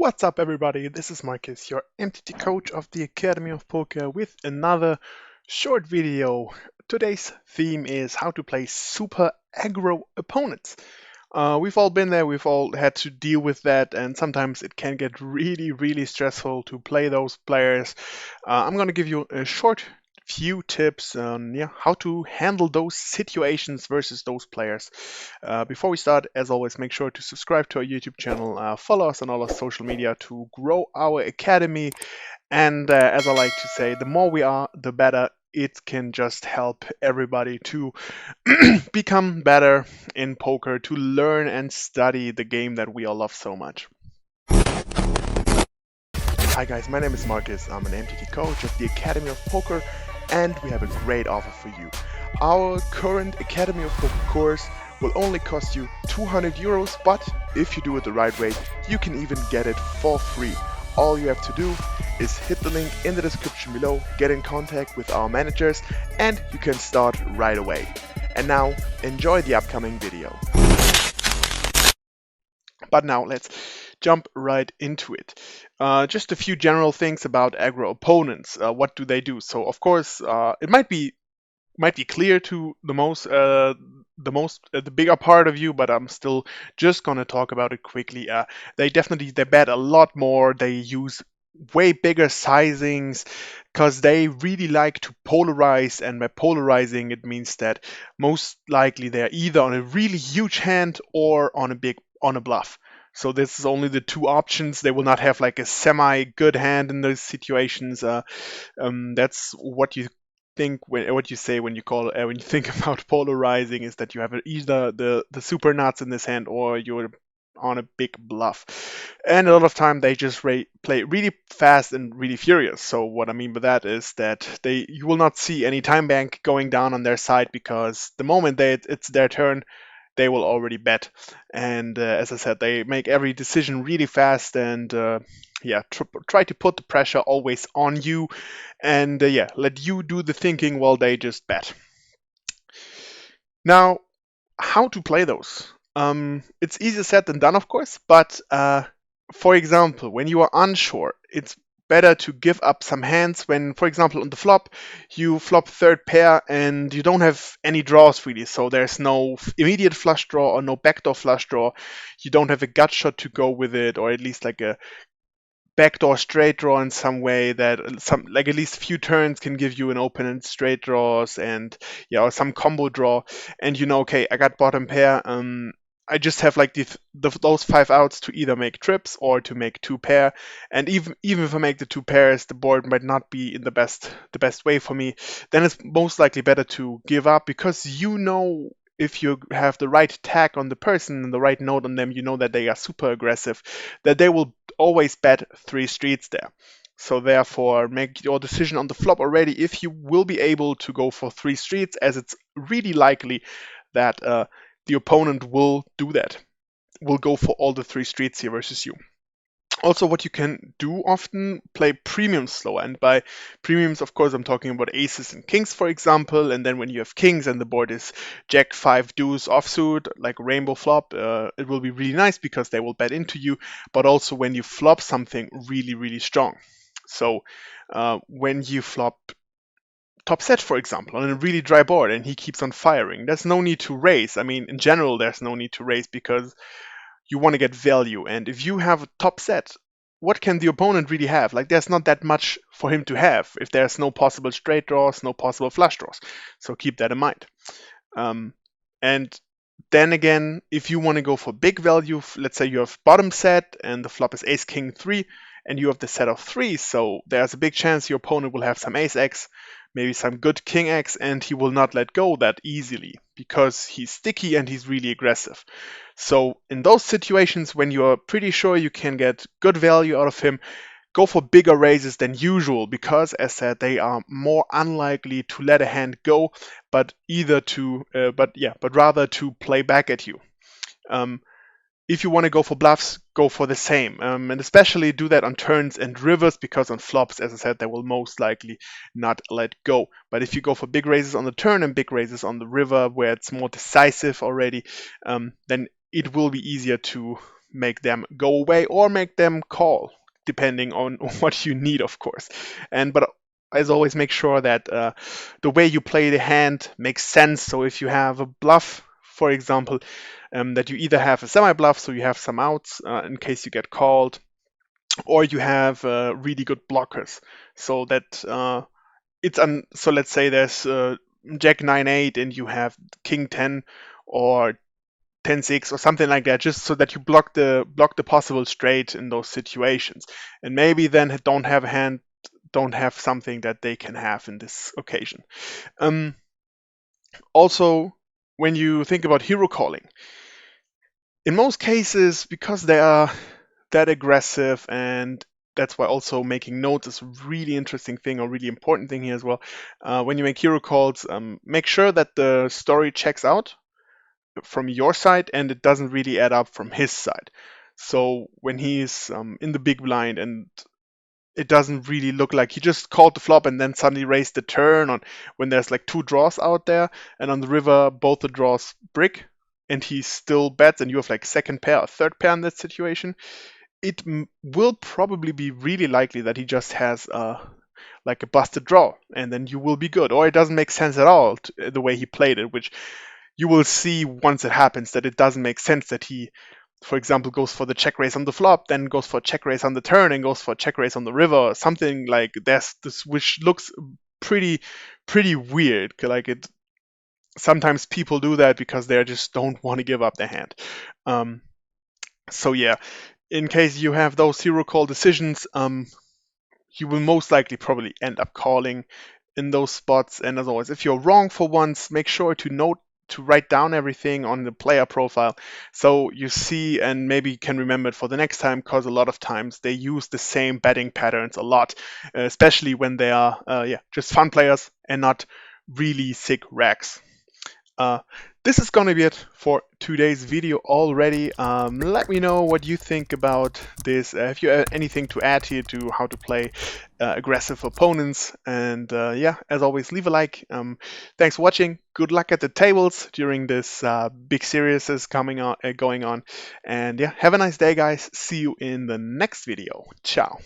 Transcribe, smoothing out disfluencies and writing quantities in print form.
What's up, everybody? This is Markus, your MTT coach of the Academy of Poker, with another short video. Today's theme is how to play super aggro opponents. We've all been there, we've all had to deal with that, and sometimes it can get really stressful to play those players. I'm going to give you a short few tips on how to handle those situations versus those players. Before we start, as always, make sure to subscribe to our YouTube channel, follow us on all our social media to grow our academy, and as I like to say, the more we are, the better. It can just help everybody to become better in poker, to learn and study the game that we all love so much. Hi guys, my name is Markus. I'm an MTT coach of the Academy of Poker, and we have a great offer for you. Our current Academy of Poker course will only cost you 200 euros, but if you do it the right way, you can even get it for free. All you have to do is hit the link in the description below, get in contact with our managers, and you can start right away. And now, enjoy the upcoming video. But now let's jump right into it. Just a few general things about aggro opponents. What do they do? So of course, it might be clear to the bigger part of you, but I'm still just gonna talk about it quickly. They bet a lot more. They use way bigger sizings because they really like to polarize, and by polarizing it means that most likely they're either on a really huge hand or on a bluff. So this is only the two options. They will not have like a semi good hand in those situations. That's what you what you say when you think about polarizing, is that you have either the super nuts in this hand or you're on a big bluff. And a lot of time they just play really fast and really furious. So what I mean by that is that you will not see any time bank going down on their side, because the moment it's their turn, they will already bet. And as I said, they make every decision really fast, and try to put the pressure always on you, and let you do the thinking while they just bet. Now, how to play those? It's easier said than done, of course, but for example, when you are unsure, it's better to give up some hands when, for example, on the flop, you flop third pair and you don't have any draws really. So there's no immediate flush draw or no backdoor flush draw. You don't have a gut shot to go with it, or at least like a backdoor straight draw in some way that at least a few turns can give you an open and straight draws, and or some combo draw, and okay, I got bottom pair. I just have like those 5 outs to either make trips or to make 2 pair, and even if I make the 2 pairs, the board might not be in the best way for me. Then it's most likely better to give up, because if you have the right tag on the person and the right note on them, that they are super aggressive, that they will always bet 3 streets there. So therefore, make your decision on the flop already if you will be able to go for 3 streets, as it's really likely that the opponent will do that, will go for all the 3 streets here versus you. Also, what you can do often, play premium slower. And by premiums, of course, I'm talking about aces and kings, for example. And then when you have kings and the board is jack, 5 deuce offsuit, like a rainbow flop, it will be really nice because they will bet into you. But also when you flop something really strong. So when you flop top set, for example, on a really dry board and he keeps on firing, there's no need to raise. I mean, in general, there's no need to raise because you want to get value. And if you have a top set, what can the opponent really have? Like, there's not that much for him to have if there's no possible straight draws, no possible flush draws. So keep that in mind. And then again, if you want to go for big value, let's say you have bottom set and the flop is ace king 3 and you have the set of 3, so there's a big chance your opponent will have some ace x, maybe some good king x, and he will not let go that easily because he's sticky and he's really aggressive. So in those situations, when you're pretty sure you can get good value out of him, go for bigger raises than usual, because as said, they are more unlikely to let a hand go, but rather to play back at you. If you want to go for bluffs, go for the same, and especially do that on turns and rivers, because on flops, as I said, they will most likely not let go. But if you go for big raises on the turn and big raises on the river, where it's more decisive already, then it will be easier to make them go away or make them call, depending on what you need, of course. But as always, make sure that the way you play the hand makes sense. So if you have a bluff, for example, that you either have a semi bluff, so you have some outs in case you get called, or you have really good blockers, so that so let's say there's Jack 9-8 and you have King 10 or 10-6 or something like that, just so that you block the possible straight in those situations, and maybe then don't have something that they can have in this occasion. Um, Also, when you think about hero calling, in most cases, because they are that aggressive, and that's why also making notes is a really interesting thing or really important thing here as well. When you make hero calls, make sure that the story checks out from your side and it doesn't really add up from his side. So when he's in the big blind and it doesn't really look like he just called the flop and then suddenly raised the turn on when there's like two draws out there, and on the river both the draws brick and he still bets and you have like second pair or third pair in that situation. It will probably be really likely that he just has like a busted draw, and then you will be good, or it doesn't make sense at all the way he played it, which you will see once it happens that it doesn't make sense that he, for example, goes for the check raise on the flop, then goes for a check raise on the turn, and goes for a check raise on the river, or something like this, which looks pretty weird. Like it, sometimes people do that because they just don't want to give up their hand. Um, so yeah, in case you have those hero call decisions, you will most likely probably end up calling in those spots. And as always, if you're wrong for once, make sure to write down everything on the player profile so you see and maybe can remember it for the next time, because a lot of times they use the same betting patterns a lot, especially when they are just fun players and not really sick racks. Uh, this is going to be it for today's video already. Let me know what you think about this. If you have anything to add here to how to play aggressive opponents. And yeah, as always, leave a like. Thanks for watching. Good luck at the tables during this big series is going on. And yeah, have a nice day, guys. See you in the next video. Ciao.